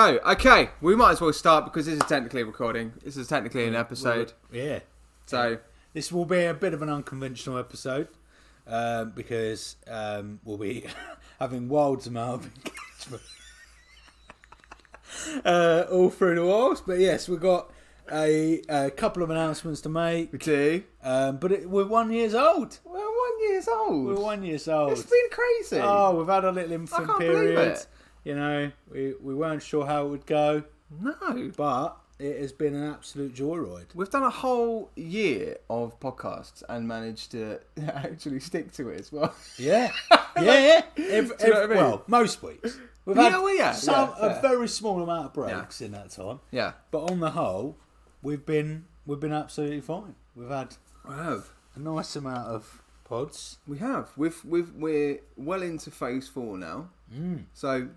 go. Okay, we might as well start because this is technically a recording. This is technically an episode. Yeah. So this will be a bit of an unconventional episode because we'll be having wild amount of engagement all through the walls. But yes, we've got a couple of announcements to make. We do. But we're 1 year old. We're 1 year old. We're 1 year old. It's been crazy. Oh, we've had a little infant I can't period. believe it. You know, we weren't sure how it would go. No. But it has been an absolute joyride. We've done a whole year of podcasts and managed to actually stick to it as well. Yeah. Yeah. Do you know what I mean? Well, most weeks. We've had a a very small amount of breaks in that time. Yeah. But on the whole, we've been absolutely fine. We've had a nice amount of pods. We have. We're well into phase 4 now. So,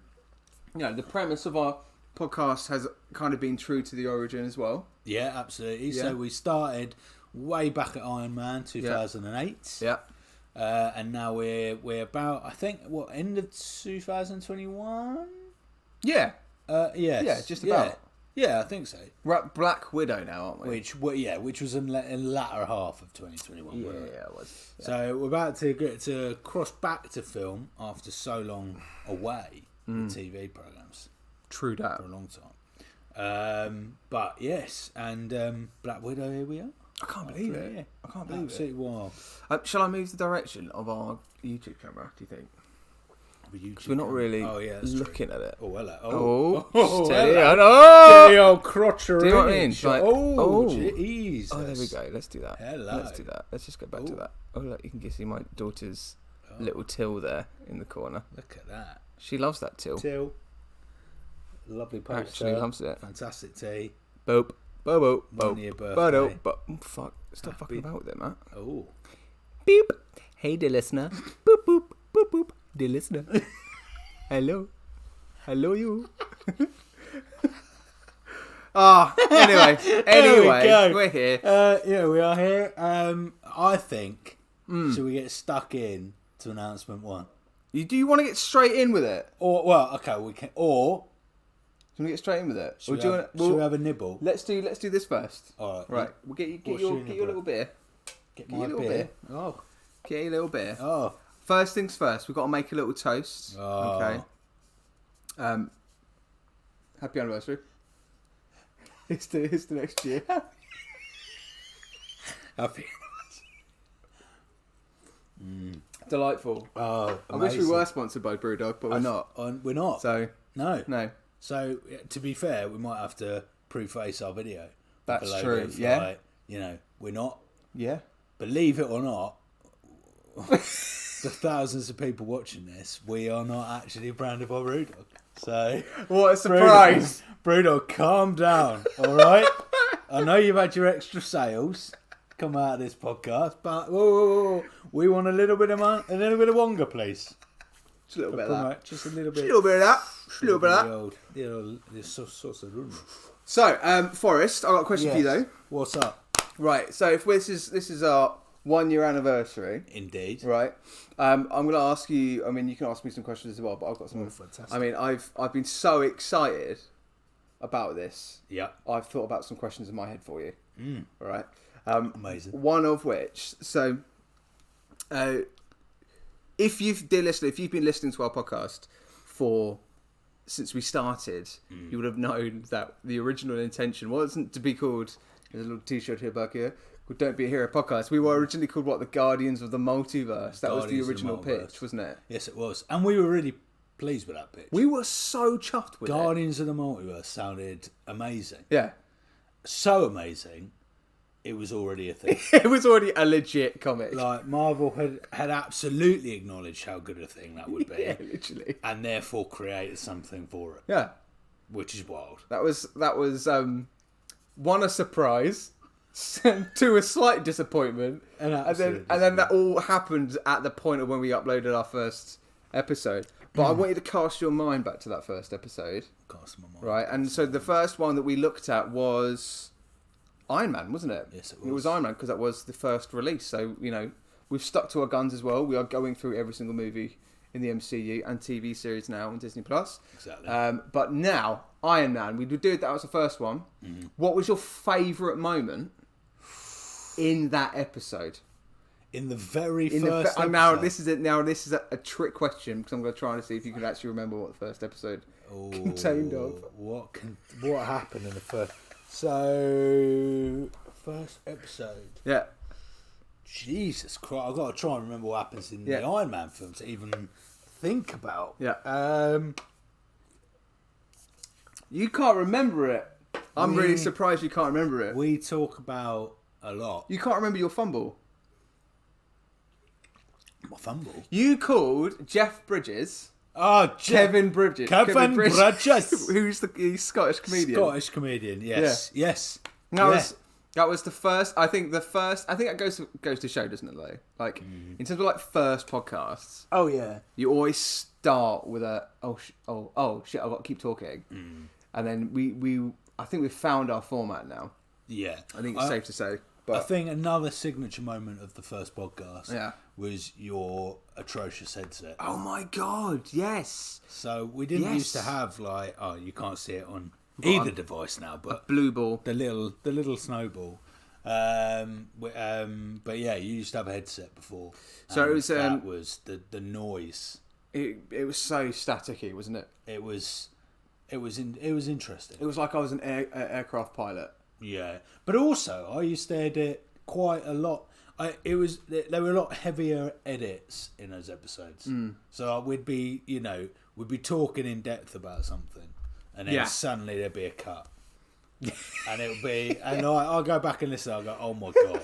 you know, the premise of our podcast has kind of been true to the origin as well. Yeah, absolutely. Yeah. So we started way back at Iron Man 2008. Yeah. And now we're about, I think, end of 2021? Yeah. Yes. Yeah, just about. Yeah, I think so. We're at Black Widow now, aren't we? Which was in the latter half of 2021. Yeah, wasn't it? it was. Yeah. So we're about to get to cross back to film after so long away from TV programs True that. for a long time. But yes, and Black Widow, here we are. I can't believe it. Yeah. I can't believe Absolutely wild. it. Shall I move the direction of our YouTube camera, do you think? Because we're not really looking at it. Oh, hello. Oh, steady hello. on. Oh! The old crotcher. Do you know what I mean? Like, Jesus. Oh, there we go. Let's do that. Hello. Let's do that. Let's just go back to that. Oh, look, you can see my daughter's little till there in the corner. Look at that. She loves that till. Lovely poster. Actually loves it. Fantastic tea. Boop. Boop. Boop. 1 year birthday. Boop. Fuck. Stop fucking about with it, Matt. Oh. Beep. Hey, dear listener. Boop, boop. Boop, boop. Dear listener. Hello. Hello, you. Anyway, we're here. Yeah, we are here. I think, should we get stuck in to announcement 1? Do you want to get straight in with it? Or, well, okay, we can, or... Do you want to get straight in with it? Should we have a nibble? Let's do this first. All right. Right. We'll get your little beer. Get your my little beer. Oh. Get your little beer. Oh. First things first, we've got to make a little toast. Oh. Okay. Happy anniversary. It's the next year. Happy. Delightful. Oh, I wish we were sponsored by Brewdog, but we're not. We're not. So No. So, to be fair, we might have to preface our video. That's with a true, logo of, yeah. like, you know, we're not. Yeah. Believe it or not, the thousands of people watching this, we are not actually branded by Brewdog. So, what a surprise! Brewdog, calm down, all right? I know you've had your extra sales come out of this podcast, but whoa, we want a little bit of Wonga, please. Just a little bit of that. Just a little bit. Just a little bit of that. Just a little bit of that. So, Forrest, I've got a question for you though. What's up? Right, so if this is our 1 year anniversary. Indeed. Right. I'm going to ask you, I mean, you can ask me some questions as well, but I've got some. Oh, fantastic. I mean, I've been so excited about this. Yeah. I've thought about some questions in my head for you. All right. Amazing. One of which, so, if you've been listening to our podcast since we started, you would have known that the original intention wasn't to be called, there's a little t-shirt here back here, called Don't Be a Hero podcast. We were originally called, the Guardians of the Multiverse. That was the original pitch, wasn't it? Yes, it was. And we were really pleased with that pitch. We were so chuffed with Guardians of the Multiverse sounded amazing. Yeah. So amazing, it was already a thing. It was already a legit comic. Like, Marvel had absolutely acknowledged how good a thing that would be. Yeah, literally. And therefore created something for it. Yeah. Which is wild. That was one, a surprise, two, a slight disappointment, and then that all happened at the point of when we uploaded our first episode. But I want you to cast your mind back to that first episode. Cast my mind. Right, and so the first one that we looked at was Iron Man, wasn't it? Yes, it was. It was Iron Man because that was the first release. So, you know, we've stuck to our guns as well. We are going through every single movie in the MCU and TV series now on Disney Plus. Exactly. But now Iron Man. We would do it. That was the first one. What was your favourite moment in that episode? In the very first episode. Now this is it. Now this is a trick question because I'm going to try and see if you can actually remember what the first episode contained of. What happened in the first? So first episode. Yeah. Jesus Christ! I've got to try and remember what happens in the Iron Man film to even think about. Yeah. You can't remember it. I'm really surprised you can't remember it. We talk about a lot. You can't remember your fumble. My fumble? You called Jeff Bridges. Oh, Kevin Bridges. Kevin Bridges. He's Scottish comedian. Scottish comedian, yes. Yeah. Yes. That was the first. I think that goes to show, doesn't it? Though, like in terms of like first podcasts. Oh yeah. You always start with a shit. I've got to keep talking, and then I think we've found our format now. Yeah. I think it's safe to say. But I think another signature moment of the first podcast was your atrocious headset. Oh my god, yes. So we didn't used to have like you can't see it on either device now, but blue ball, the little snowball. But yeah, you used to have a headset before. So it was that was the noise. It was so staticky, wasn't it? It was interesting. It was like I was an aircraft pilot. Yeah, but also I used to edit quite a lot. There were a lot heavier edits in those episodes. So we'd be talking in depth about something, and then suddenly there'd be a cut, and it would be, and I'll go back and listen. I'll go, oh my god,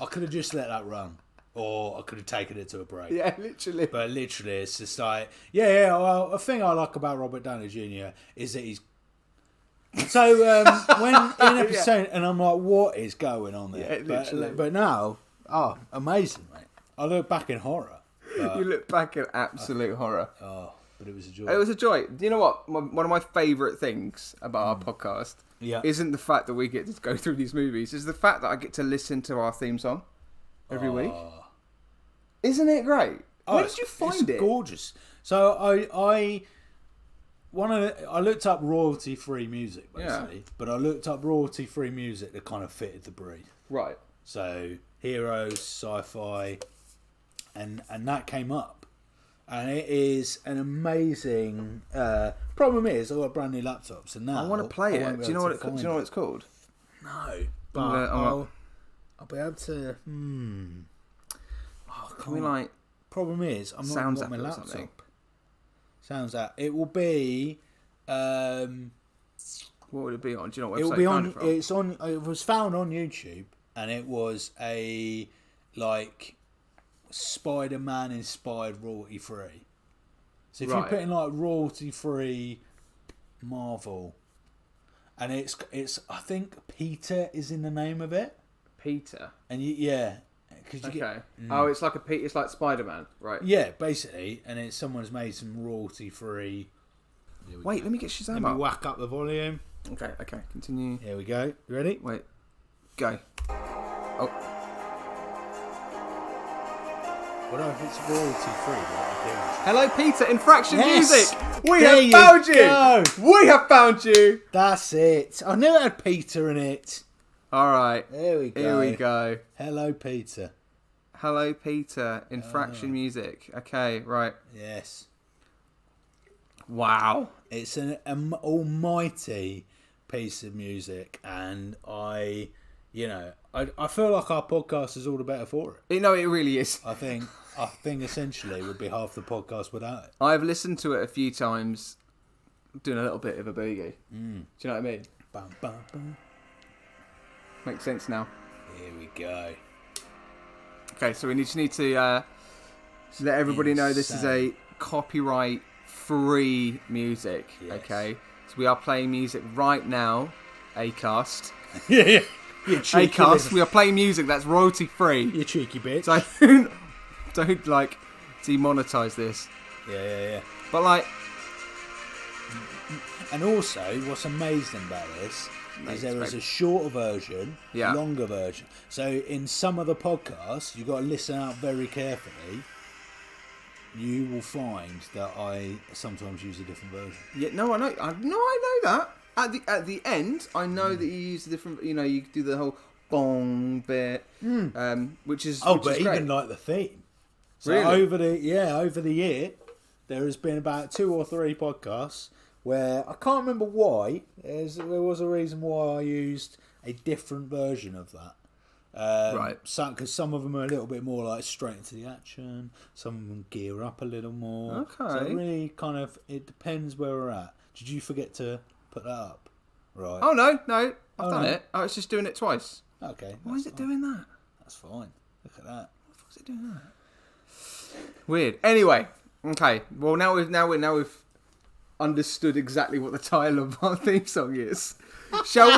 I could have just let that run, or I could have taken it to a break. Yeah, literally. But literally, it's just like, well, a thing I like about Robert Downey Jr. is that he's. So when in episode, and I'm like, what is going on there? Yeah, literally. But now, amazing, mate. I look back in horror. You look back in absolute horror. Oh, but it was a joy. It was a joy. Do you know what? One of my favourite things about our podcast isn't the fact that we get to go through these movies. It's the fact that I get to listen to our theme song every week. Isn't it great? Where did you find it? Gorgeous. So I looked up royalty-free music, basically, but I looked up royalty-free music that kind of fitted the brief. Right. So heroes, sci-fi, and that came up, and it is an amazing. Problem is, I've got brand new laptops, and now I want to play it. Do you know what it's called? No, but I'll be able to. Problem is, I'm not got my laptop. Sounds out. It will be. What would it be on? Do you know what website it will be on? It from? It's on. It was found on YouTube, and it was a Spider-Man inspired royalty free. So if you put in like royalty free Marvel, and it's I think Peter is in the name of it. Peter. And it's like it's like Spider-Man, right? Yeah, basically, and someone's made some royalty free. Wait, let me get Shazam Let me whack up the volume. Okay, continue. Here we go. You ready? Wait, go. Oh. What if it's royalty free? Hello, Peter. Infraction Music. We There have found you. go. We have found you. That's it. I knew it had Peter in it. All right. There we go. Here we go. Hello, Peter. Hello, Peter. Infraction Music. Okay, right. Yes. Wow. It's an almighty piece of music, and I feel like our podcast is all the better for it. No, it really is. I think essentially it would be half the podcast without it. I've listened to it a few times, doing a little bit of a boogie. Do you know what I mean? Bum, bum, bum. Makes sense now. Here we go. Okay, so we just need to let everybody know this is a copyright-free music. Yes. Okay, so we are playing music right now. Acast. Yeah. You cheeky Acast. We are playing music that's royalty-free. You cheeky bitch. So don't like demonetize this. Yeah. But like, and also, what's amazing about this is there is a shorter version, longer version. So in some of the podcasts, you've got to listen out very carefully. you will find that I sometimes use a different version. Yeah, no, I know. I know that. At the end, I know that you use a different. You do the whole bong bit, which is Oh, which but is great. even like the theme. So Really? over the year, there has been about 2 or 3 podcasts where I can't remember why. There was a reason why I used a different version of that. Right. Because some of them are a little bit more like straight into the action. Some of them gear up a little more. Okay. So it really kind of, it depends where we're at. Did you forget to put that up? Right. Oh no, I've done it. I was just doing it twice. Okay. Why is it doing that? That's fine. Look at that. Why the fuck is it doing that? Weird. Anyway, okay. Well, now we've understood exactly what the title of our theme song is. Shall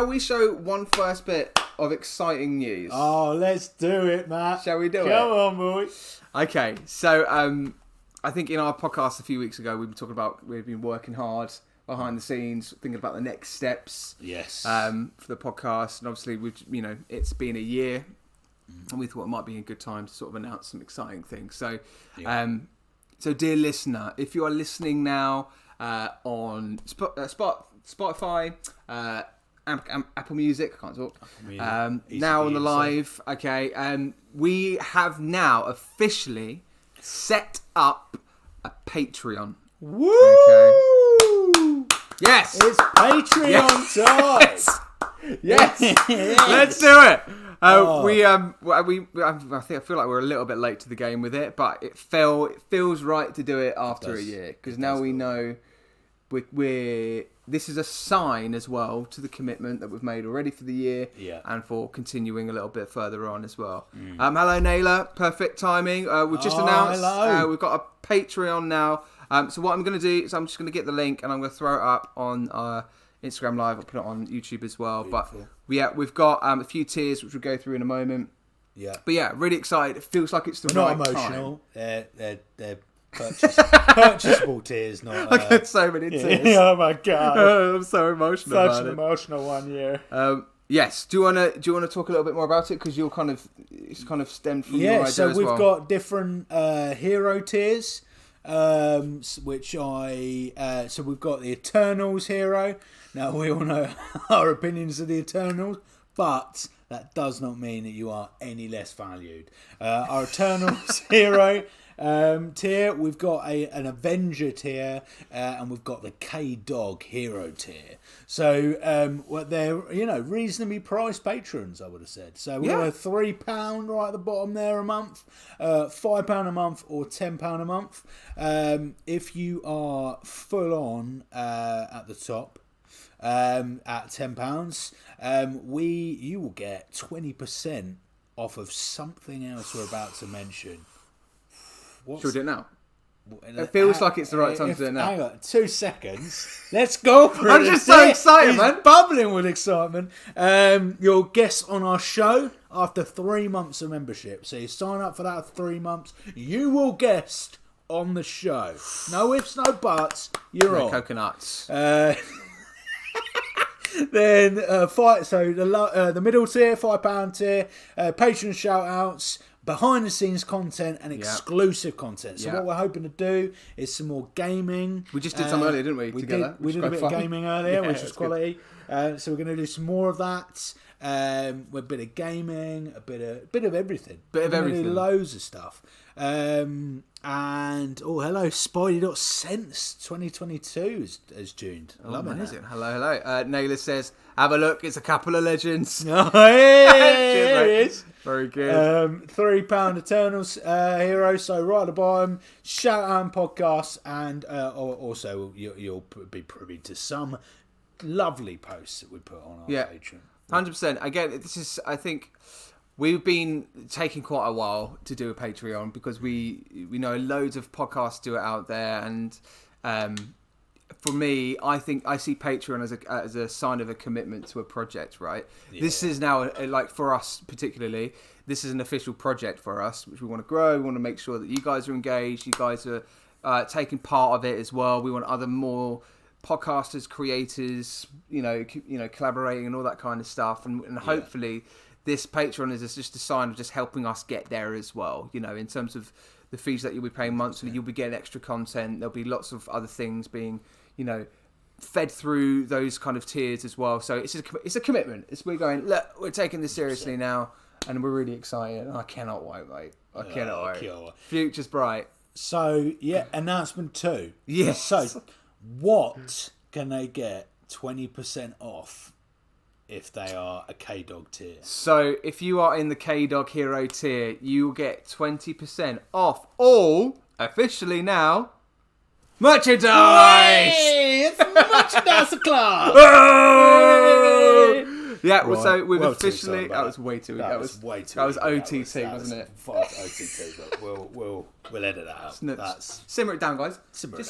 we show one first bit of exciting news? Oh, let's do it, Matt. Shall we do it? Come on, boy. Okay, so I think in our podcast a few weeks ago we've been working hard behind the scenes, thinking about the next steps. Yes. For the podcast, and obviously it's been a year, and we thought it might be a good time to sort of announce some exciting things. So, so dear listener, if you are listening now on Spotify, Apple Music, I can't talk. Now on the live, okay. We have now officially set up a Patreon. Woo! Okay. Yes, It's Patreon time. Yes, let's do it. I feel like we're a little bit late to the game with it, but it feels right to do it after a year, because now we know this is a sign as well to the commitment that we've made already for the year, and for continuing a little bit further on as well. Hello, Naylor. Perfect timing. We've just announced we've got a Patreon now. So what I'm going to do is I'm just going to get the link and I'm going to throw it up on Instagram Live. I'll put it on YouTube as well. Beautiful. But we've got a few tiers which we'll go through in a moment. Yeah. But yeah, really excited. It feels like it's the right time. Not emotional. They're purchasable tears. Not. I get so many tears. Oh my god! I'm so emotional. Such an emotional one year. Yes. Do you want to talk a little bit more about it, because it's kind of stemmed from your idea so as we've well. got different hero tiers. So we've got the Eternals hero. Now we all know our opinions of the Eternals, but that does not mean that you are any less valued. Our Eternals hero tier, we've got an Avenger tier, and we've got the K-Dog hero tier. So they're reasonably priced patrons, I would have said. So we've got a £3 right at the bottom there a month, £5 a month, or £10 a month. If you are full on at the top, at £10, you will get 20% off of something else we're about to mention. Should we do it now? It feels like it's the right time to do it now. Hang on, 2 seconds. Let's go for it. I'm just so excited, man. He's bubbling with excitement. You'll guest on our show after 3 months of membership. So you sign up for that for 3 months. You will guest on the show. No ifs, no buts. You're on. Coconuts. Then the middle tier, £5 tier, patron shout outs, behind the scenes content, and exclusive content. So what we're hoping to do is some more gaming. We just did some earlier, didn't we? Together. We did a bit of gaming earlier, which was quality. So we're going to do some more of that. With a bit of gaming, a bit of everything. We're going to do loads of stuff. And hello, Spidey.sense 2022 has tuned. Loving it. Hello. Naylor says, have a look. It's a couple of legends. Oh, here it is. Very good. £3 Eternals hero. So right at the bottom, shout out and podcasts, and also you'll be privy to some lovely posts that we put on our Patreon. 100%. Again, I think we've been taking quite a while to do a Patreon, because we know loads of podcasts do it out there, and for me, I think I see Patreon as a sign of a commitment to a project, right? Yeah. This is now, like for us particularly, this is an official project for us, which we want to grow. We want to make sure that you guys are engaged, you guys are taking part of it as well. We want other more podcasters, creators, collaborating and all that kind of stuff, and hopefully this Patreon is just a sign of just helping us get there as well, in terms of the fees that you'll be paying monthly. You'll be getting extra content. There'll be lots of other things being, fed through those kind of tiers as well. So it's a commitment. We're going, look, we're taking this seriously now, and we're really excited. I cannot wait, mate. I cannot wait. Future's bright. So, announcement 2. Yes. So, what can they get 20% off if they are a K-Dog tier? So, if you are in the K-Dog Hero tier, you will get 20% off all, officially now, merchandise! Hey, it's merchandise o'clock! Yeah, Right. so we've Well, officially... That was way too... That was way too... That was easy. OTT, wasn't it? That was OTT, but we'll edit that out. That's Simmer it down, guys. Simmer it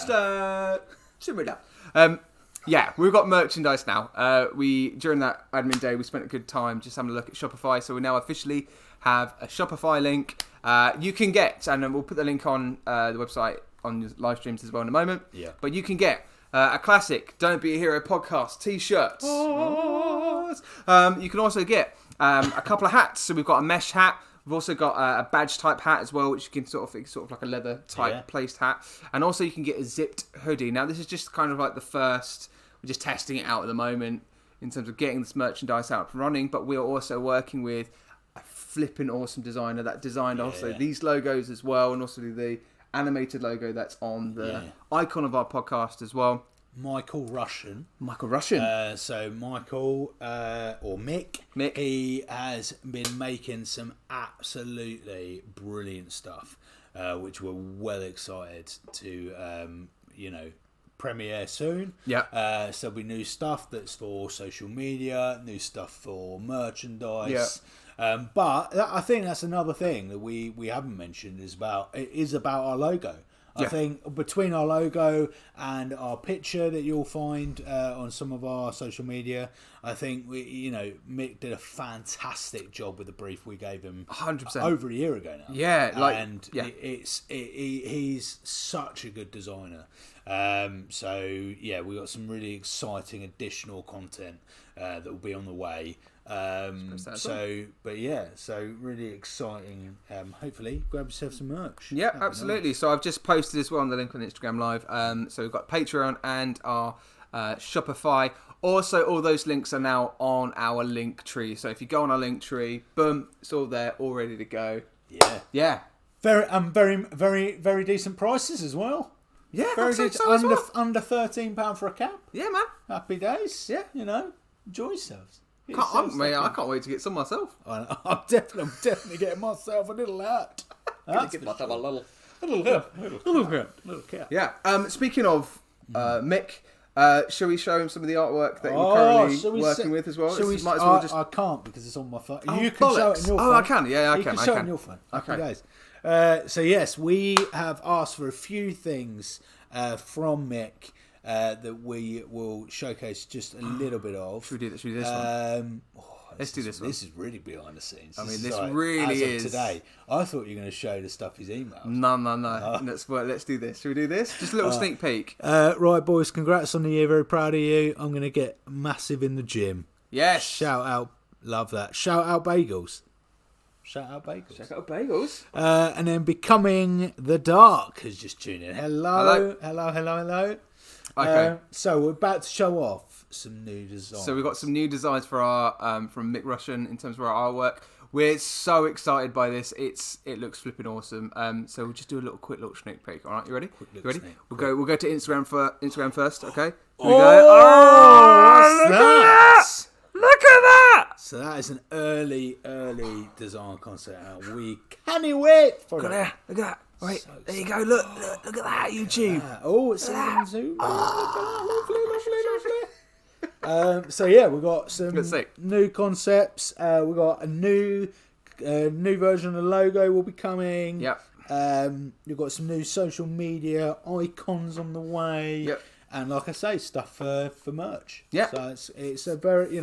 Simmer it down. Yeah, we've got merchandise now. During that admin day, we spent a good time just having a look at Shopify. So we now officially have a Shopify link. You can get, and we'll put the link on the website on your live streams as well in a moment. Yeah. But you can get a classic Don't Be a Hero podcast t-shirt. You can also get a couple of hats. So we've got a mesh hat. We've also got a badge type hat as well, which you can sort of like a leather type placed hat. And also you can get a zipped hoodie. Now this is just kind of like the first, we're just testing it out at the moment in terms of getting this merchandise out and running. But we're also working with a flipping awesome designer that designed also these logos as well, and also the animated logo that's on the icon of our podcast as well. Michael Russian. So Michael, or Mick, he has been making some absolutely brilliant stuff, which we're well excited to, premiere soon. Yeah. So there'll be new stuff that's for social media, new stuff for merchandise. Yeah. But I think that's another thing that we haven't mentioned is about our logo. I think between our logo and our picture that you'll find on some of our social media, I think Mick did a fantastic job with the brief we gave him 100% over a year ago now. Yeah, he's such a good designer. We got some really exciting additional content that will be on the way. So really exciting. Hopefully, grab yourself some merch. Yeah, absolutely. Nice. So I've just posted as well on the link on Instagram Live. So we've got Patreon and our Shopify. Also, all those links are now on our link tree. So if you go on our link tree, boom, it's all there, all ready to go. Yeah. Very decent prices as well. Yeah, very decent. So under £13 for a cap. Yeah, man. Happy days. Yeah, enjoy yourselves. I can't wait to get some myself. I'm definitely getting myself a little hat. Get myself a little cat. Yeah. Speaking of Mick, shall we show him some of the artwork that you're currently working with as well? I can't because it's on my phone. You can show it on your phone. I can. Yeah, I can. You can show it on your phone. Okay. Guys. So yes, we have asked for a few things from Mick. That we will showcase just a little bit of. Should we do this one? Let's do this one. This is really behind the scenes. I mean, this really is. Today, I thought you were going to show the stuff he's emailed. No. Let's do this. Should we do this? Just a little sneak peek. Right, boys. Congrats on the year. Very proud of you. I'm going to get massive in the gym. Yes. Shout out. Love that. Shout out bagels. Check out bagels. And then Becoming the Dark has just tuned in. Hello. Okay. So we're about to show off some new designs. So we've got some new designs for our from Mick Russian in terms of our artwork. We're so excited by this. It looks flipping awesome. So we'll just do a quick little sneak peek. All right, you ready? You ready? We'll go to Instagram first. Okay. Here we go. Oh, Look at that! So that is an early design concept out. We can't wait for it. Look at that. Right, so there you go. Look at that, YouTube. It's on Zoom. So yeah, we've got some new concepts. We've got a new version of the logo will be coming. Yep. We've got some new social media icons on the way. Yep. And like I say, stuff for merch. Yeah. So it's a very,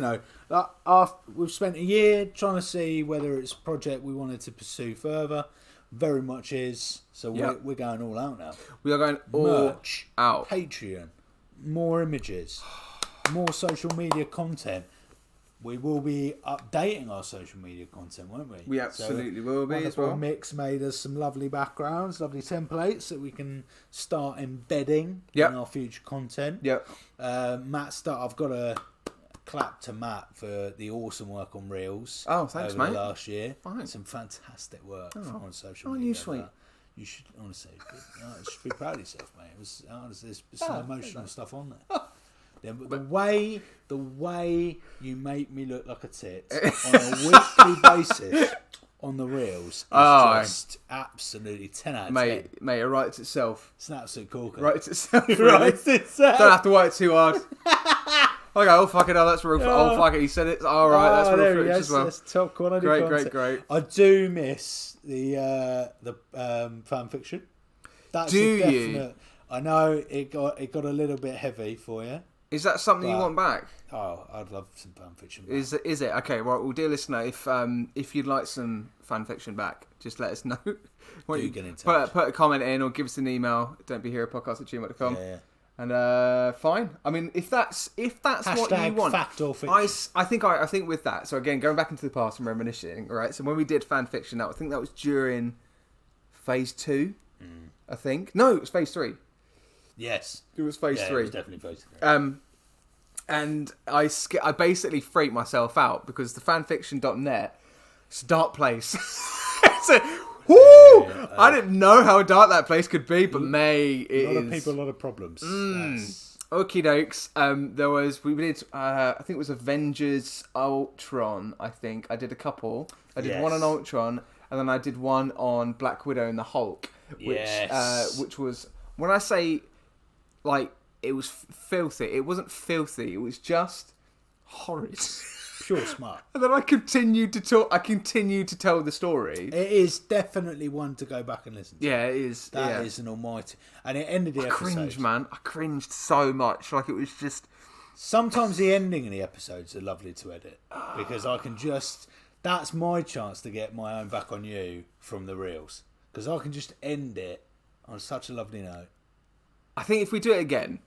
we've spent a year trying to see whether it's a project we wanted to pursue further. Very much is. So we're going all out now. We are going all merch, out. Patreon, more images, more social media content. we will be updating our social media content, won't we? We absolutely will be as well. Mix made us some lovely backgrounds, lovely templates that we can start embedding Yep. in our future content. Yep. I've got a clap to Matt for the awesome work on Reels. Oh, thanks, over mate. The last year. Fine. Some fantastic work on social Oh, media. you sweet. You should honestly, you should be proud of yourself, mate. It was there's some emotional stuff on there. The way you make me look like a tit on a weekly basis on the Reels is just absolutely 10 out of 10. Mate, it writes itself. It's an absolute corker. Writes itself. Really. Writes itself. Don't have to work too hard. Okay, oh fuck it, that's real. Oh fuck it, he said it. All right, that's real footage as well. That's top quality content. Great. I do miss the fan fiction. That's do a definite. you? I know it got a little bit heavy for you. Is that something you want back? Oh, I'd love some fan fiction back. Is it? Okay, right. Well, dear listener, if you'd like some fan fiction back, just let us know. Do get in touch. Put a comment in or give us an email. Don't be here podcast@gmail.com. Yeah. And fine. I mean, if that's what you want, fact or fiction. I think with that. So again, going back into the past and reminiscing, right? So when we did fan fiction, I think that was during phase 2. I think no, it was phase 3. Yes, it was phase 3. It was definitely phase 3. And I basically freaked myself out because the fanfiction.net, it's a dark place. I didn't know how dark that place could be, but mate, it is. A lot of people, a lot of problems. Okie dokes. We did, I think it was Avengers Ultron, I think. I did a couple. I did one on Ultron, and then I did one on Black Widow and the Hulk, which was, when I say, like, it was filthy, it wasn't filthy, it was just horrid. Pure smart. And then I continued to tell the story. It is definitely one to go back and listen to. Yeah, it is. That is an almighty. And it ended the episode. Cringe, man. I cringed so much. Like, it was just... Sometimes the ending of the episodes are lovely to edit. Because I can just... That's my chance to get my own back on you from the Reels. Because I can just end it on such a lovely note. I think if we do it again...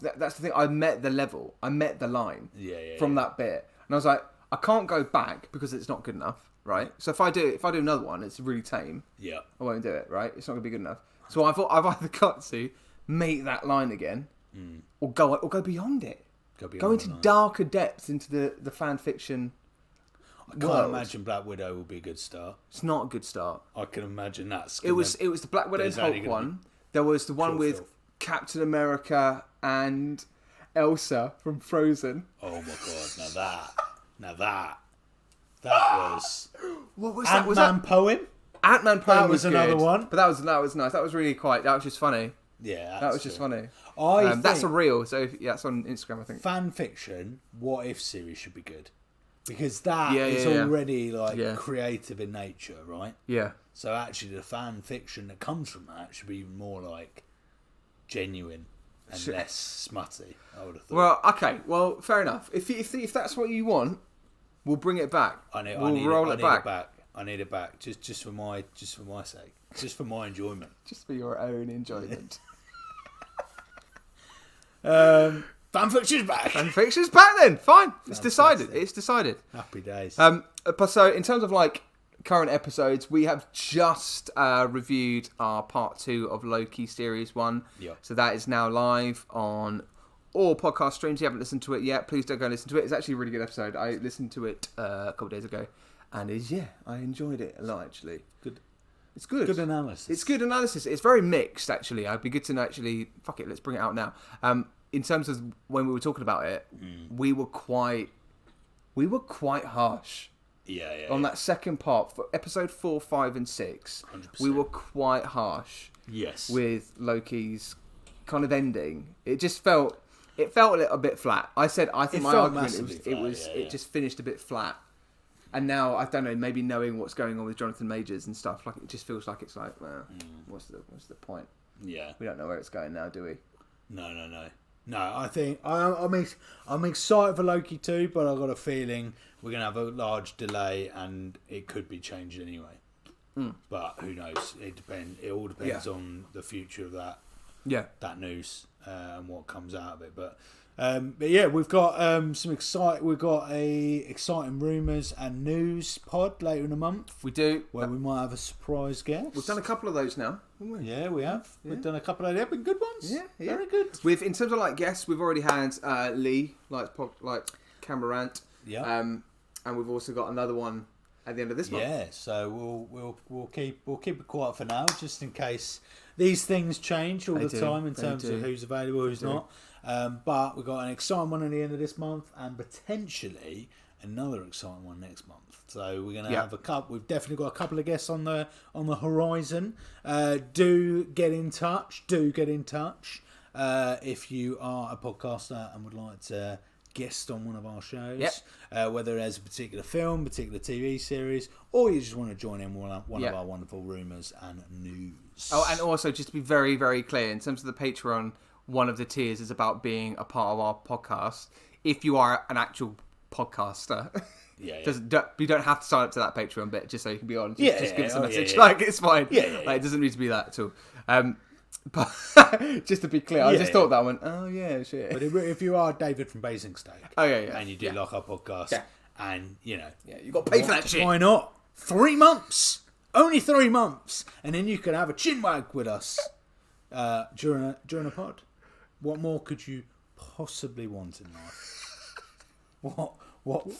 that's the thing. I met the level. I met the line from that bit, and I was like, I can't go back because it's not good enough, right? So if I do another one, it's really tame. Yeah, I won't do it, right? It's not gonna be good enough. So I thought I've either got to make that line again, or go beyond it. Go into darker depths into the fan fiction. I can't imagine Black Widow will be a good start. It's not a good start. I can imagine that's. It was the Black Widow and Hulk one. There was the one with Captain America and Elsa from Frozen. Oh my god! Now that was. What was that? Ant-Man Poem. Ant-Man Poem was another good, one. but that was nice. That was really quite. That was just funny. Yeah, that was just funny. That's a reel. So that's on Instagram, I think. Fan fiction. What if series should be good, because that is already creative in nature, right? Yeah. So actually, the fan fiction that comes from that should be more like genuine and less smutty. I would have thought. Well, okay. Well, fair enough. If that's what you want, we'll bring it back. I need it back. I need it back. Just for my sake. Just for my enjoyment. Just for your own enjoyment. Fanfiction's back. Fanfiction's back then. Fine. It's decided. It's decided. Happy days. So in terms of like current episodes, we have just reviewed our part 2 of Loki series 1. Yeah. So that is now live on all podcast streams. If you haven't listened to it yet, please don't go and listen to it. It's actually a really good episode. I listened to it a couple of days ago, and I enjoyed it a lot actually. Good. It's good. Good analysis. It's good analysis. It's very mixed actually. I'd be good to actually. Fuck it. Let's bring it out now. In terms of when we were talking about it, we were quite harsh. Yeah. On that second part, for episode 4, 5, and 6, 100%. We were quite harsh. Yes. With Loki's kind of ending, it felt a little bit flat. I think my argument it just finished a bit flat. And now I don't know, maybe knowing what's going on with Jonathan Majors and stuff, like it just feels like it's like, well, what's the point? Yeah. We don't know where it's going now, do we? No, I think I'm excited for Loki 2, but I've got a feeling we're going to have a large delay and it could be changed anyway. But who knows? It all depends on the future of that news and what comes out of it. But But yeah, we've got we've got a exciting rumours and news pod later in the month. We do. Where we might have a surprise guest. We've done a couple of those now, haven't we? Yeah, we have. Yeah. We've done a couple of they've been good ones. Yeah. Very good. In terms of like guests, we've already had Lee, like Camerant. Yeah. And we've also got another one at the end of this month. Yeah, so we'll keep it quiet for now, just in case these things change all the time in terms of who's available, who's not. But we've got an exciting one at the end of this month, and potentially another exciting one next month. So we're going to have a couple. We've definitely got a couple of guests on the horizon. Do get in touch. If you are a podcaster and would like to guest on one of our shows, whether there's a particular film, particular TV series, or you just want to join in one of our wonderful rumours and news. Oh, and also just to be very, very clear, in terms of the Patreon, one of the tiers is about being a part of our podcast. If you are an actual podcaster, you don't have to sign up to that Patreon bit just so you can be on. Just give us a message. Like, it's fine. It doesn't need to be that at all. But just to be clear, I just thought that one. Oh yeah, shit. But if you are David from Basingstoke, and you do like our podcast, and you got to pay for that shit. Why not? 3 months, only 3 months, and then you can have a chinwag with us during a pod. What more could you possibly want in life? What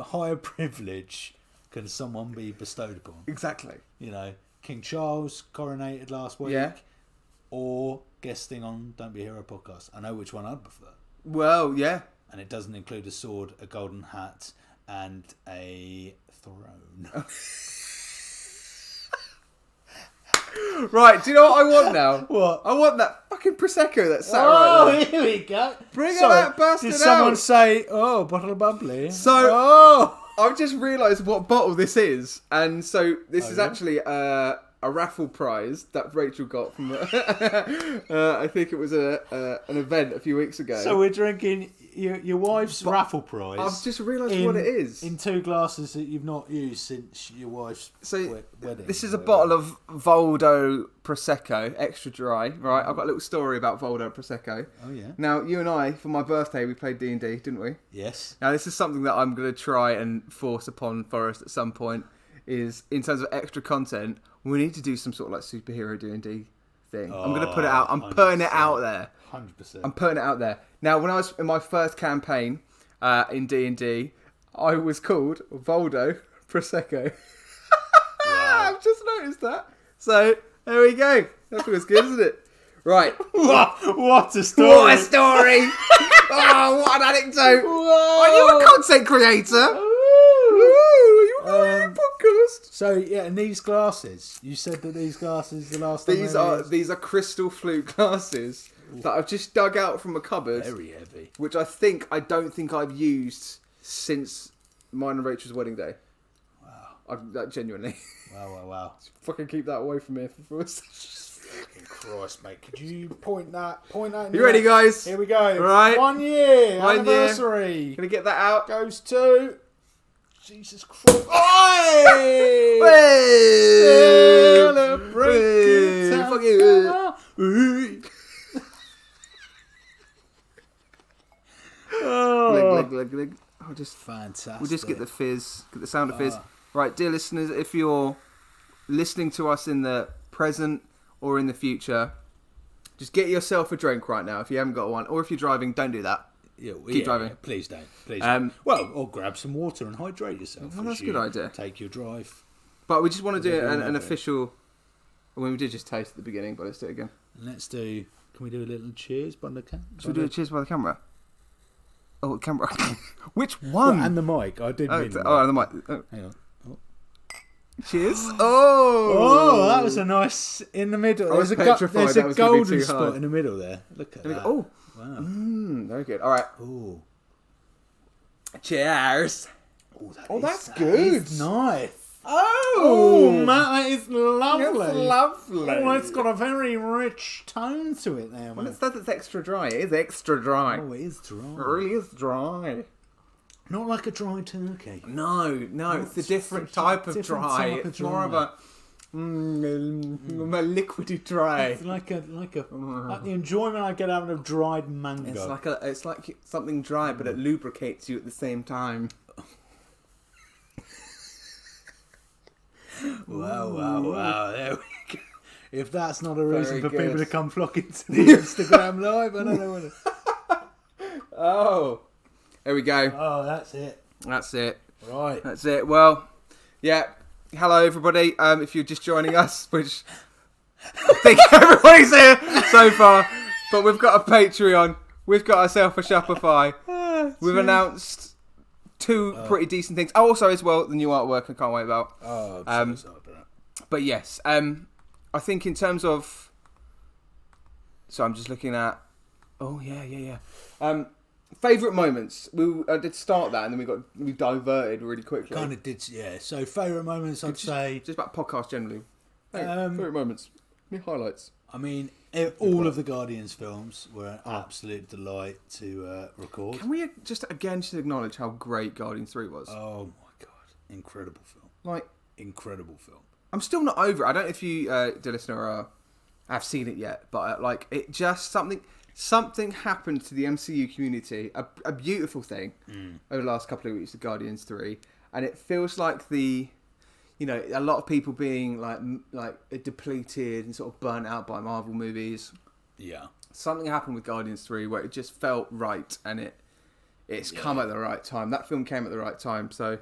higher privilege can someone be bestowed upon? Exactly. King Charles coronated last week. Yeah. Or guesting on Don't Be a Hero podcast. I know which one I'd prefer. Well, yeah. And it doesn't include a sword, a golden hat, and a throne. Right, do you know what I want now? What? I want that fucking Prosecco that's sat right there. Here we go. Bring that bastard out. Did someone say, bottle of bubbly? So, I've just realised what bottle this is. And so, this is actually a raffle prize that Rachel got from I think it was an event a few weeks ago. So we're drinking your wife's raffle prize. I've just realised what it is. In 2 glasses that you've not used since your wife's wedding. This is a bottle of Voldo Prosecco, extra dry, right? I've got a little story about Voldo Prosecco. Oh, yeah. Now, you and I, for my birthday, we played D&D, didn't we? Yes. Now, this is something that I'm going to try and force upon Forrest at some point, is in terms of extra content, we need to do some sort of like superhero D&D thing. I'm going to put it out. I'm 100%. Putting it out there. 100%. I'm putting it out there. Now, when I was in my first campaign in D&D, I was called Voldo Prosecco. Wow. I've just noticed that. So, there we go. That feels good, isn't it? Right. What a story. What a story. Oh, what an anecdote. Whoa. Are you a content creator? Podcast. So and these glasses. You said that these glasses the last time. These are crystal flute glasses that I've just dug out from a cupboard. Very heavy. Which I don't think I've used since mine and Rachel's wedding day. Wow. Genuinely. Wow. Fucking keep that away from me. Fucking Christ, mate! Could you point that? You ready, guys? Here we go. Right. 1 year anniversary. Gonna get that out. Goes to. Jesus Christ! Oi! Celebrate fuck you! Glig. Oh, just fantastic. We'll just get the fizz, get the sound of fizz. Right, dear listeners, if you're listening to us in the present or in the future, just get yourself a drink right now if you haven't got one, or if you're driving, don't do that. Keep driving. Please don't. Well, or grab some water and hydrate yourself. Well, that's a good idea. Take your drive. But we just want to do an official. Well, we did just taste at the beginning, but let's do it again. Can we do a little cheers by the camera? Should we do a cheers by the camera? Oh, camera. Which one? And the mic. I did mean the mic. Oh. Hang on. Cheers. Oh, that was a nice in the middle. There's a golden spot in the middle there. Look at that. Oh. Wow. Very good. All right. Ooh. Cheers. That's good. Is nice. Oh, Matt, that is lovely. That's lovely. Oh, it's got a very rich tone to it there, man. Well, it says it's extra dry. It is extra dry. Oh, it is dry. It really is dry. Not like a dry turkey. No, it's a different type of dry. It's more of My liquidy dry. It's like the enjoyment I get out of dried mango. It's like something dry, but it lubricates you at the same time. Wow. There we go. If that's not a reason for Very good. people to come flocking to the Instagram live, I don't know what it is. Oh, there we go. Oh, that's it. That's it. Right. That's it. Well, yeah. Hello, everybody. If you're just joining us, which I think everybody's here so far, but we've got a Patreon. We've got ourselves a Shopify. We've announced two pretty decent things. Oh, also, as well, the new artwork I can't wait about. Oh, I'm so sorry about that. But yes, I think in terms of... So I'm just looking at... Oh, yeah. Favourite moments. I did start that and then we diverted really quickly. Kind of did, yeah. So, favourite moments, I'd say... Just about podcasts generally. Favourite moments. Any highlights? I mean, all of the Guardians films were an absolute delight to record. Can we just acknowledge how great Guardians 3 was? Oh, my God. Incredible film. Incredible film. I'm still not over it. I don't know if you, the listener, have seen it yet, but it just something happened to the MCU community, a beautiful thing over the last couple of weeks of Guardians 3, and it feels like a lot of people being like depleted and sort of burnt out by Marvel movies. Yeah. Something happened with Guardians 3 where it just felt right, and it's come at the right time. That film came at the right time, so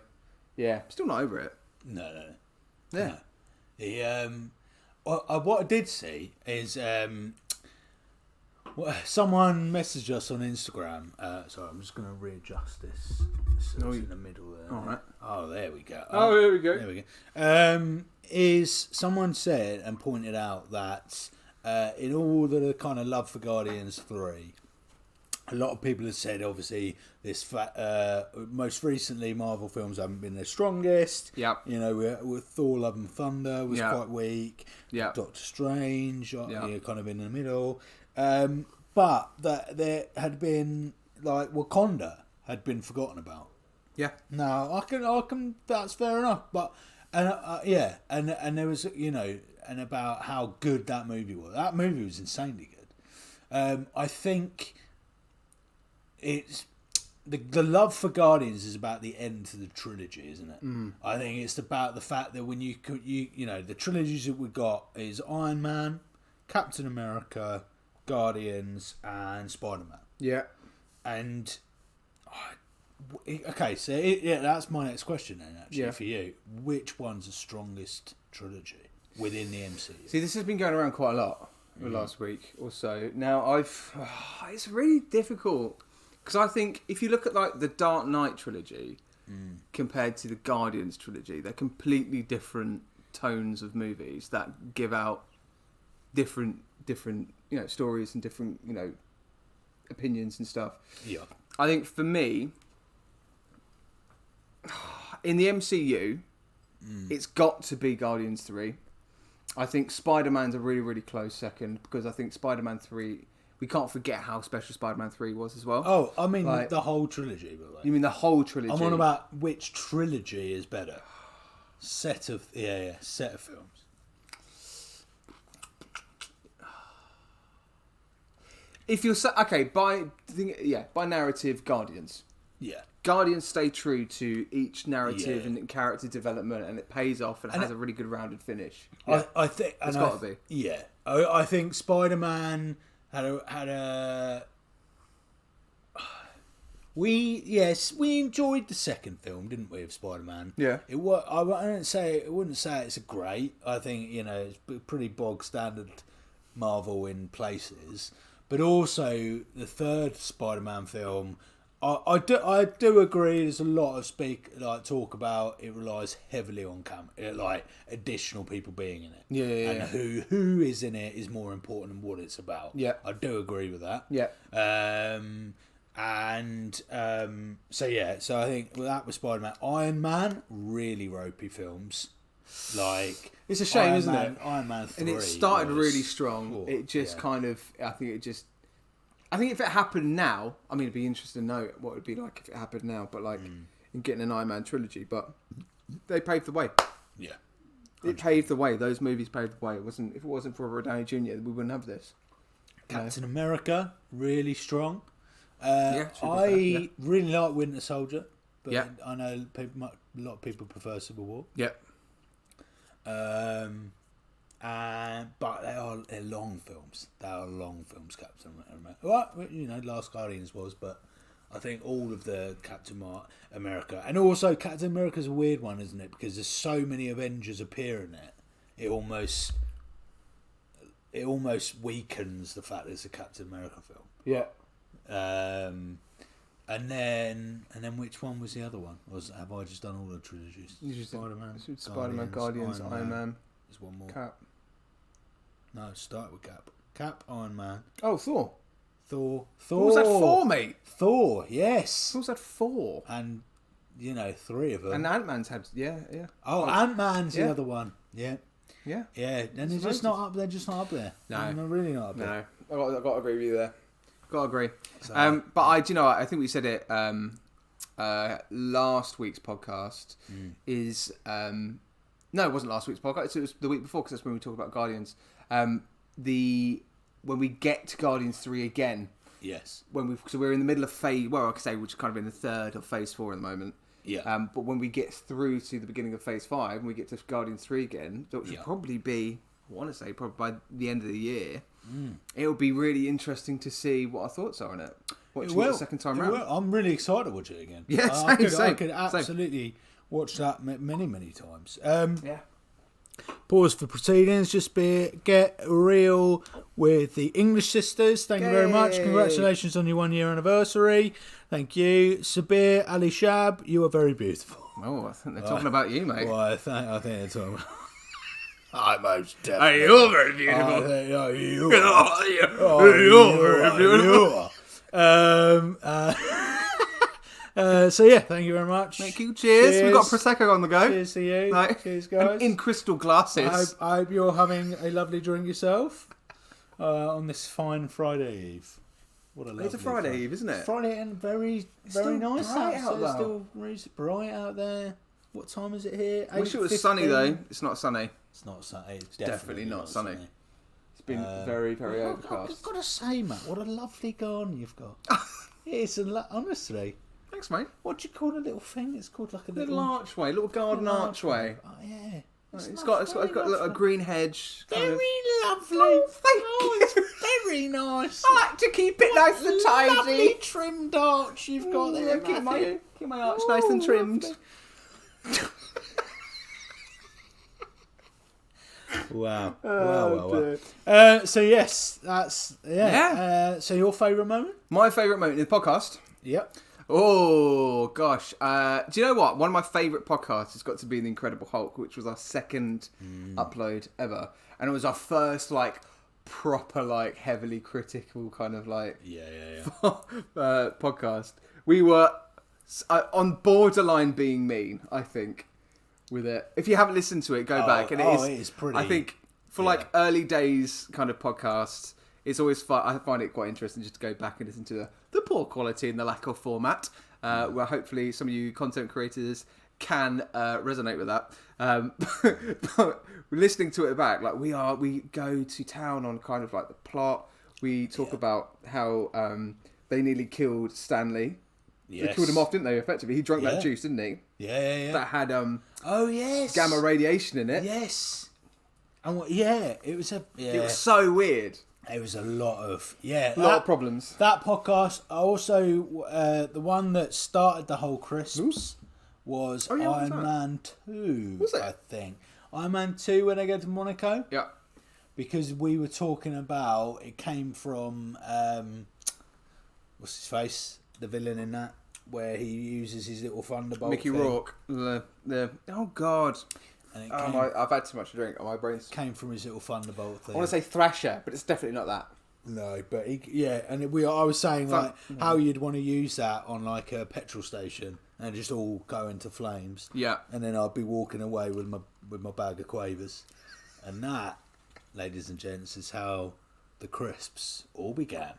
yeah, still not over it. No. Yeah. What I did see is someone messaged us on Instagram. Sorry, I'm just going to readjust this. It's in the middle there. All right. Oh, there we go. There we go. There we go. Is someone said and pointed out that in all the kind of love for Guardians 3, a lot of people have said, obviously, most recently Marvel films haven't been their strongest. Yeah. With Thor: Love and Thunder was quite weak. Yeah. Doctor Strange, kind of in the middle. But that there had been Wakanda had been forgotten about. Yeah. No, I can. That's fair enough. But and there was and about how good that movie was. That movie was insanely good. I think it's the love for Guardians is about the end to the trilogy, isn't it? I think it's about the fact that when you the trilogies that we got is Iron Man, Captain America, Guardians, and Spider-Man. Yeah. And okay, so that's my next question then. Actually, for you, which one's the strongest trilogy within the MCU? See, this has been going around quite a lot the last week or so. Now, it's really difficult because I think if you look at the Dark Knight trilogy compared to the Guardians trilogy, they're completely different tones of movies that give out different stories and different opinions and stuff. Yeah, I think for me, in the MCU, it's got to be Guardians 3. I think Spider-Man's a really, really close second because I think Spider-Man 3, we can't forget how special Spider-Man 3 was as well. Oh, I mean the whole trilogy, by the way. You mean the whole trilogy? I'm on about which trilogy is better. Set of films. If you're by narrative, Guardians. Yeah. Guardians stay true to each narrative and character development, and it pays off and has a really good rounded finish. Yeah. I think it's got to be. Yeah, I think Spider-Man had a. We enjoyed the second film, didn't we, of Spider-Man? Yeah. I wouldn't say it's a great. I think it's pretty bog standard Marvel in places, but also the third Spider-Man film. I do agree. There's a lot of talk about it relies heavily on additional people being in it. Yeah. And who is in it is more important than what it's about. Yeah, I do agree with that. Yeah. So I think that was Spider-Man. Iron Man, really ropey films. It's a shame, isn't it? Iron Man 3. And it started really strong. It just I think if it happened now, I mean, it'd be interesting to know what it would be like if it happened now, but in getting an Iron Man trilogy, but they paved the way. Yeah. It paved the way. Those movies paved the way. If it wasn't for Robert Downey Jr., we wouldn't have this. Captain America, really strong. Yeah, I really like Winter Soldier, but Yeah. I know a lot of people prefer Civil War. Yep. But they're long films. They are long films, Captain America. Well, you know, Last Guardians was, but I think all of the Captain America, and also Captain America's a weird one, isn't it? Because there's so many Avengers appear in it. It almost weakens the fact that it's a Captain America film. Yeah. And then which one was the other one? Have I just done all the trilogies? Spider-Man, Guardians, Iron Man. There's one more. Cap. No, start with Cap. Cap, Iron Man. Oh, Thor. Thor. What was that for, mate? Thor, yes. What was that for? And, you know, 3 of them. And Ant-Man's had, yeah. Oh, Ant-Man's yeah. the other one. Yeah. Yeah. Yeah, and they're just not up there. No. They're really not up there. No. I've got to agree with you there. Got to agree. So, but I think we said it last week's podcast is... no, it wasn't last week's podcast. It was the week before, because that's when we talked about Guardians. When we get to Guardians 3 again... Yes. So we're in the middle of phase... Well, I could say we're kind of in the third of phase 4 at the moment. Yeah. But when we get through to the beginning of phase 5, and we get to Guardians 3 again, that should probably be... I want to say probably by the end of the year, it'll be really interesting to see what our thoughts are on it. Watching it the second time round. I'm really excited to watch it again. Yeah, I could absolutely watch that many, many times. Yeah. Pause for proceedings. Get real with the English sisters. Thank you very much. Congratulations on your 1-year anniversary. Thank you. Sabir Ali Shab, you are very beautiful. Oh, I think they're talking about you, mate. Well, I think they're talking about... I most definitely. You're very beautiful. You're so yeah, thank you very much. Thank you. Cheers. We've got Prosecco on the go. Cheers to you. Like, cheers, guys. In crystal glasses. I hope you're having a lovely drink yourself on this fine Friday Eve. What a lovely It's a Friday Eve, isn't it? Friday and very still nice bright out. out there. Still really bright out there. What time is it here? Wish it was sunny though. It's not sunny. It's not sunny. It's Definitely not sunny. It's been very, very overcast. I've got to say, Matt, what a lovely garden you've got. It's honestly. Thanks, mate. What do you call a little thing? It's called like a little archway, little garden archway. Oh yeah. It's got a green hedge. Very lovely. Oh, thank you. It's very nice. I like to keep it nice and tidy. Lovely trimmed arch you've got there. Keep my arch nice and trimmed. Wow. Wow. So yes, that's so your favourite moment? My favourite moment in the podcast. Yep. Oh gosh, do you know what? One of my favourite podcasts has got to be The Incredible Hulk, which was our second upload ever, and it was our first proper heavily critical kind of podcast. We were on borderline being mean, I think, with it. If you haven't listened to it, go back. And it is pretty. I think for early days kind of podcasts, it's always fun. I find it quite interesting just to go back and listen to the poor quality and the lack of format, where hopefully some of you content creators can resonate with that. But listening to it back, we go to town on kind of the plot. We talk about how they nearly killed Stanley. Yes. They killed him off, didn't they? Effectively, he drank that juice, didn't he? Yeah. That had yes, gamma radiation in it. Yes. And it was It was so weird. It was a lot of a lot of problems. That podcast, also the one that started the whole crisps was Iron Man 2. Was it? I think Iron Man 2 when they go to Monaco. Yeah. Because we were talking about it came from what's his face, the villain in that, where he uses his little thunderbolt. Mickey thing. Rourke. The oh god. And I've had too much to drink. My brain's came from his little thunderbolt thing. I want to say Thrasher, but it's definitely not that. No, but I was saying how you'd want to use that on a petrol station and just all go into flames. Yeah. And then I'd be walking away with my bag of quavers, and that, ladies and gents, is how the crisps all began.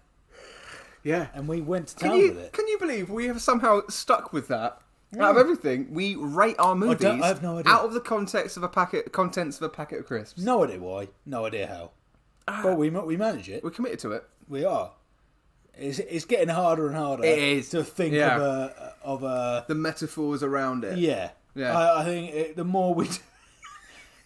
Yeah. And we went to town with it. Can you believe we have somehow stuck with that? Out of everything, we rate our movies I have no idea. out of the contents of a packet of crisps. No idea why. No idea how. But we manage it. We're committed to it. We are. It's getting harder and harder. It is. To think of a the metaphors around it. Yeah. I think the more we do,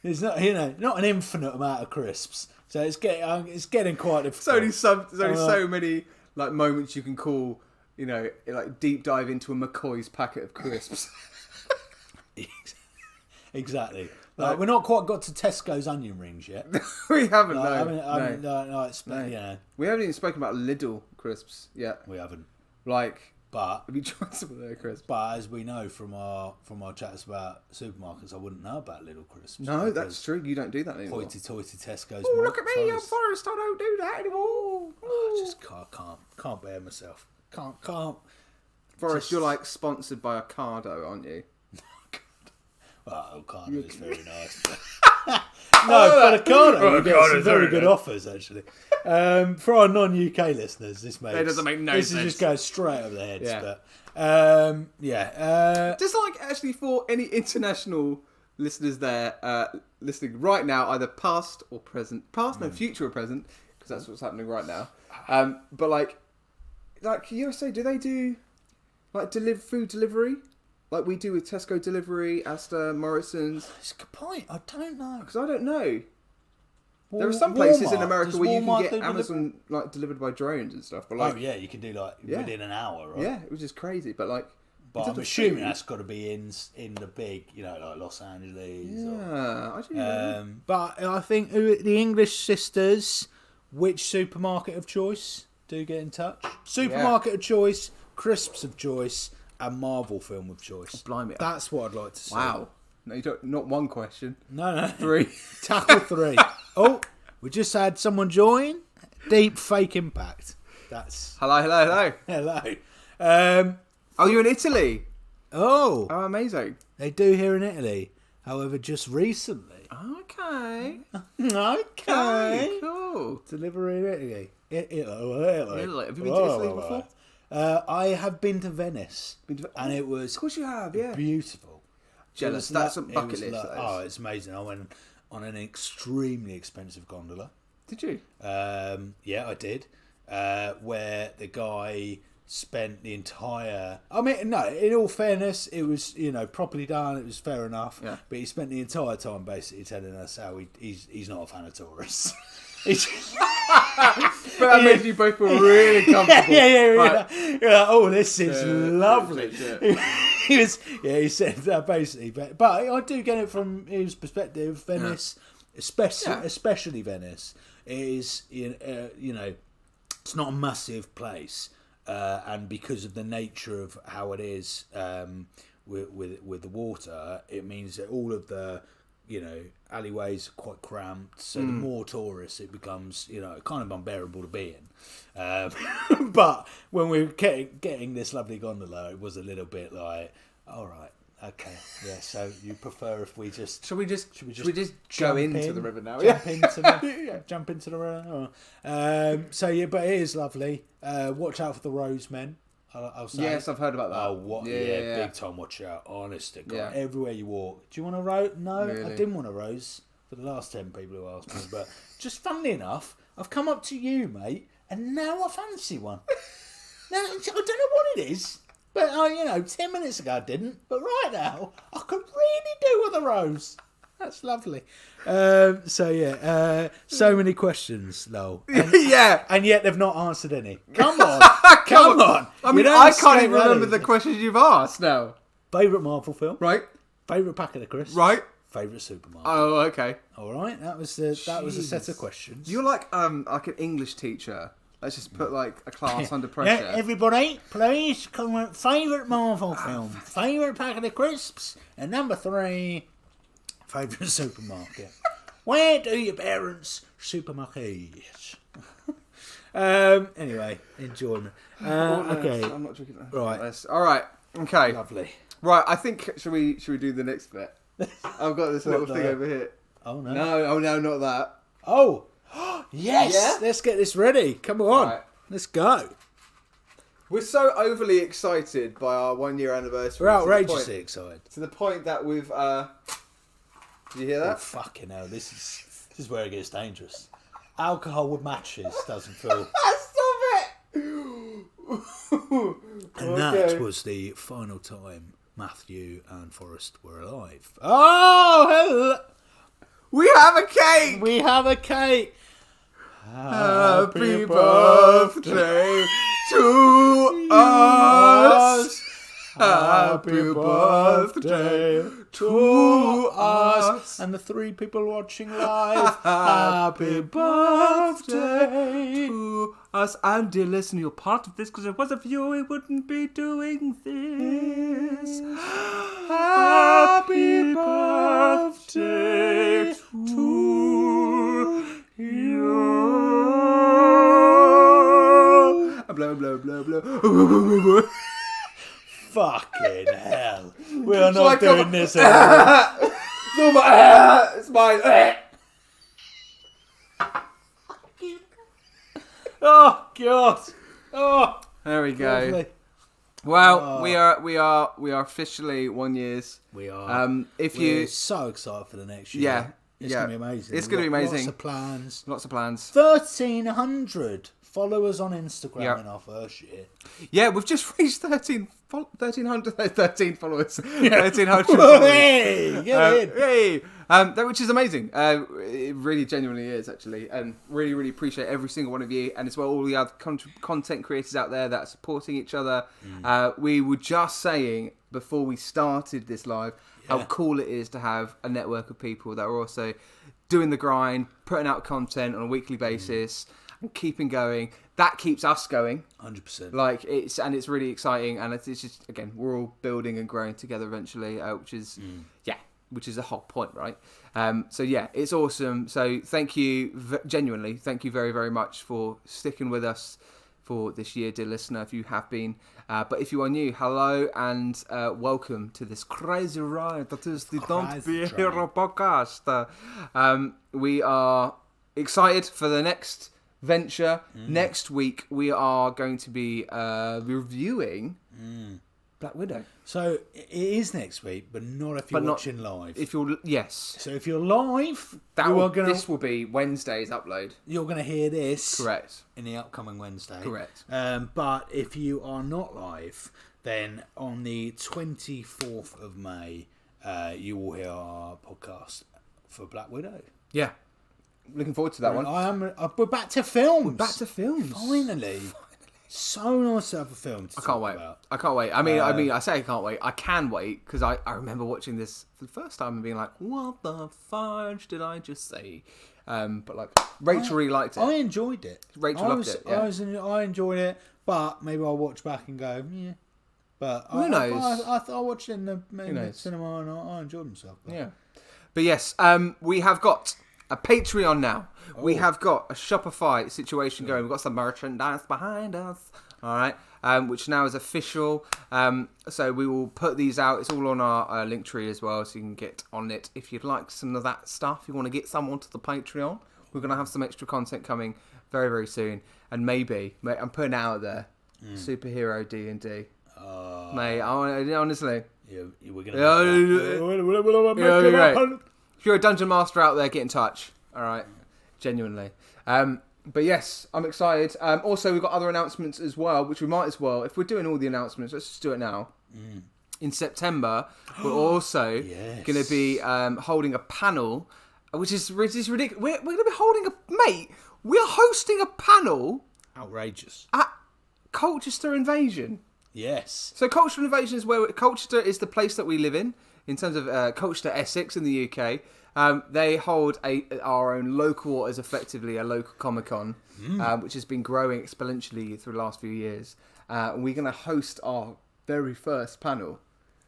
there's not an infinite amount of crisps. So it's getting quite difficult. There's only so many like moments you can call, like deep dive into a McCoy's packet of crisps. Exactly. Like, we're not quite got to Tesco's onion rings yet. We haven't. No. We haven't even spoken about Lidl crisps yet. We haven't. But have you tried some of their crisps? But as we know from our chats about supermarkets, I wouldn't know about Lidl crisps. No, that's true. You don't do that anymore. Hoity-toity Tesco's. Oh, look at me! I'm Forrest. I don't do that anymore. I just can't bear myself. Can't. Forrest, you're like sponsored by Ocado, aren't you? Well, Ocado is very nice. But Ocado, you get some very good offers, actually. For our non-UK listeners, this doesn't make no sense. This is just going straight over their heads. Yeah. Just like, actually, for any international listeners there listening right now, either past or present. Future or present, because that's what's happening right now. But like USA, do they do like food delivery? Like we do with Tesco delivery, Asda, Morrison's. It's a good point. I don't know. Because I don't know. There are some places in America where you can get Amazon like delivered by drones and stuff. But like, you can do within an hour, right? Yeah, it was just crazy. But like, I'm assuming that's got to be in the big, like Los Angeles. Yeah, I don't know. But I think the English sisters, which supermarket of choice, do get in touch. Supermarket of choice, crisps of choice, and Marvel film of choice. Blimey. That's what I'd like to see. Wow. No, you don't. Not one question. No. 3. Tackle 3. Oh, we just had someone join. Deep fake impact. That's... Hello. Oh, you're in Italy? Oh, amazing. They do here in Italy. However, just recently. Okay. Cool. Delivery in Italy. Italy. Have you been to Italy before? I have been to Venice, and it was, of course you have, yeah, beautiful. Jealous. That's a bucket list. It's amazing. I went on an extremely expensive gondola. Did you? Yeah, I did. Where the guy spent the entire... I mean, no, in all fairness, it was, properly done. It was fair enough. Yeah. But he spent the entire time basically telling us how he's not a fan of tourists. But that made you both feel really comfortable. Yeah. Right. You're like, oh, this is lovely. He said that basically. But I do get it from his perspective. Venice, especially Venice, is it's not a massive place, and because of the nature of how it is with the water, it means that all of the alleyways are quite cramped, so the more tourists it becomes, kind of unbearable to be in. But when we were getting this lovely gondola, it was a little bit like, all right, okay, yeah. So you prefer if we just should we just go into the river now? Jump into the river. But it is lovely. Watch out for the rosemen. I'll say. Yes, I've heard about that. Oh, what? Yeah, big time. Watch out, honest to God. Everywhere you walk. Do you want a rose? No, really? I didn't want a rose for the last 10 people who asked me. But just funnily enough, I've come up to you, mate, and now I fancy one. Now I don't know what it is, but 10 minutes ago I didn't. But right now, I could really do with a rose. That's lovely. So many questions, Lowell. And yet they've not answered any. Come on. Come on. I mean, I can't even remember the questions you've asked now. Favourite Marvel film? Right. Favourite packet of crisps? Right. Favourite supermarket? Oh, okay. All right. That was a set of questions. You're like an English teacher. Let's just put like a class under pressure. Yeah, everybody, please comment favourite Marvel film, favourite packet of crisps, and number 3, favourite supermarket. Where do your parents supermarket? Anyway, enjoyment. Okay. I'm not drinking that. Right. All right. Okay. Lovely. Right. I think should we do the next bit? I've got this little thing over here. Oh no. No, not that. Oh. Yes. Yeah? Let's get this ready. Come on. Right. Let's go. We're so overly excited by our 1 year anniversary. We're outrageously excited. To the point that we've... Did you hear that? Oh, fucking hell. This is where it gets dangerous. Alcohol with matches doesn't feel... Stop it! And that was the final time Matthew and Forrest were alive. Oh, hello! We have a cake! We have a cake! Happy birthday to us! Happy birthday to us! And the 3 people watching live, happy birthday to us. And dear listener, you're part of this because if it wasn't for you, we wouldn't be doing this. Happy birthday to you. Blah, blah, blah, blah. Fucking hell. We are not doing this anymore. It's mine. Oh, God. Oh. There we go. Lovely. Well, we are officially 1 year. We are. We're so excited for the next year. Yeah. It's going to be amazing. It's going to be amazing. Lots of plans. Lots of plans. 1,300 followers on Instagram in our first year. Yeah, we've just reached 13 followers. 1300 followers. Hey, hey. Which is amazing. It really genuinely is, actually. And really, really appreciate every single one of you. And as well, all the other content creators out there that are supporting each other. We were just saying before we started this live how cool it is to have a network of people that are also doing the grind, putting out content on a weekly basis. And keeping going. That keeps us going. 100%. Like it's really exciting, and it's just, again, we're all building and growing together eventually, which is which is the whole point, right? So yeah, it's awesome. So thank you, genuinely, thank you very, very much for sticking with us for this year, dear listener, if you have been. But if you are new, hello and welcome to this crazy ride that is the Don't Be a Hero podcast. We are excited for the next venture. Next week we are going to be reviewing Black Widow. So it is next week, but not if you're watching live. If you're So if you're live, this will be Wednesday's upload. You're going to hear this correct in the upcoming Wednesday. Correct. But if you are not live, then on the 24th of May, you will hear our podcast for Black Widow. Yeah. Looking forward to that one. We're back to films. Finally. So nice to have a film to talk about. I can't wait. I mean, I say I can't wait. I can wait because I remember watching this for the first time and being like, "What the fudge did I just say?" But like, Rachel really liked it. I enjoyed it. Rachel loved it. Yeah. I enjoyed it, but maybe I'll watch back and go, yeah. But who knows? I watched it in the cinema and I enjoyed myself. But. Yeah. But yes, we have got a Patreon now. We have got a Shopify situation going. We've got some merchandise behind us. All right. Which now is official. So we will put these out. It's all on our link tree as well, so you can get on it if you'd like some of that stuff. If you want to get some onto the Patreon, we're going to have some extra content coming very, very soon. And maybe, I'm putting it out there, superhero D&D. Mate, honestly. We're going to... If you're a dungeon master out there, get in touch. All right, genuinely. But yes, I'm excited. Also, we've got other announcements as well, which we might as well. If we're doing all the announcements, let's just do it now. In September, we're also going to be holding a panel, which is ridiculous. We're going to be holding we're hosting a panel. Outrageous. At Colchester Invasion. Yes. So Colchester Invasion is where Colchester is the place that we live in terms of Colchester, Essex in the UK. They hold our own local, as effectively a local Comic-Con, which has been growing exponentially through the last few years. And we're going to host our very first panel.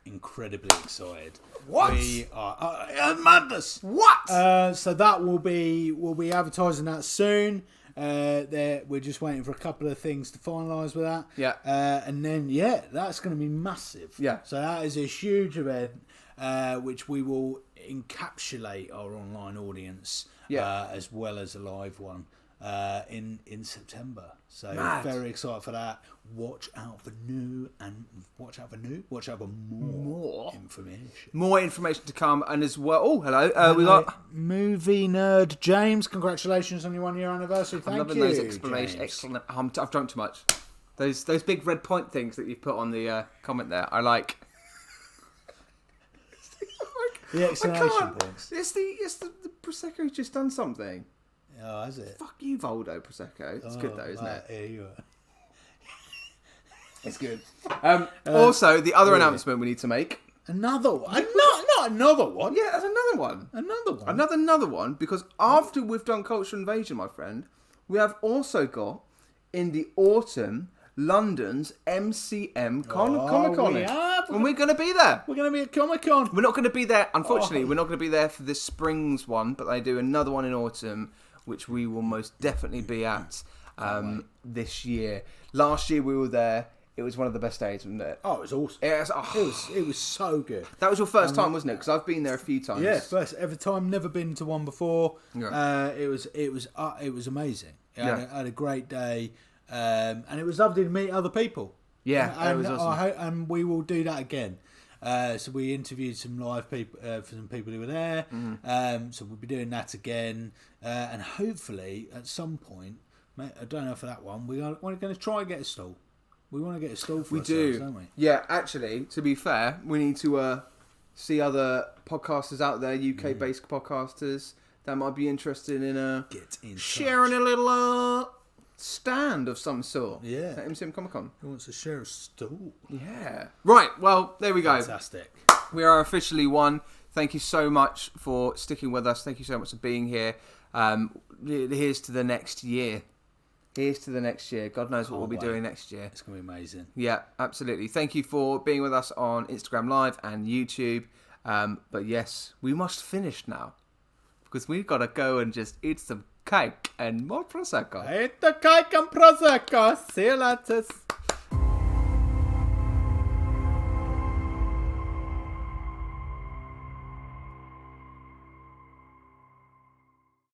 Incredibly excited. What? We are madness. What? So that we'll be advertising that soon. We're just waiting for a couple of things to finalise with that. Yeah. And then that's going to be massive. Yeah. So that is a huge event, which we will encapsulate our online audience, as well as a live one. in September. So Mad. very excited for that. Watch out for more information. More information to come, and as well. Oh, hello. We got movie nerd James. Congratulations on your 1 year anniversary. Thank loving you. those explanations. James. Excellent. I've drunk too much. Those big red point things that you've put on the comment there. I like. The exclamation points. It's the Prosecco's just done something. Oh, is it? Fuck you, Voldo Prosecco. It's good though, isn't it? Yeah, you are. It's good. Also, the other announcement we need to make. Another one? Not another one. Yeah, there's another one. Another one, because after we've done Cultural Invasion, my friend, we have also got, in the autumn, London's MCM Comic-Con. And we're going to be there. We're going to be at Comic-Con. We're not going to be there, unfortunately, we're not going to be there for this spring's one, but they do another one in autumn, which we will most definitely be at this year. Last year we were there. It was one of the best days, wasn't it? Oh, it was awesome. It was so good. That was your first time, wasn't it? Because I've been there a few times. Yeah, first ever time. Never been to one before. Yeah. It was amazing. I had a great day, and it was lovely to meet other people. Yeah, and it was awesome. And we will do that again. So we interviewed some live people for some people who were there. So we'll be doing that again, and hopefully at some point, mate, I don't know for that one, we're going to try and get a stall. We want to get a stall for ourselves, don't we? Yeah, actually, to be fair, we need to see other podcasters out there, UK-based podcasters that might be interested in sharing a little stand of some sort. Yeah. At MCM Comic-Con. Who wants to share a stall? Yeah. Right, well, there we go. Fantastic. We are officially one. Thank you so much for sticking with us. Thank you so much for being here. Here's to the next year. Here's to the next year. God knows what we'll be doing next year. It's going to be amazing. Yeah, absolutely. Thank you for being with us on Instagram Live and YouTube. But yes, we must finish now. Because we've got to go and just eat some cake and more Prosecco. Eat the cake and Prosecco. See you later.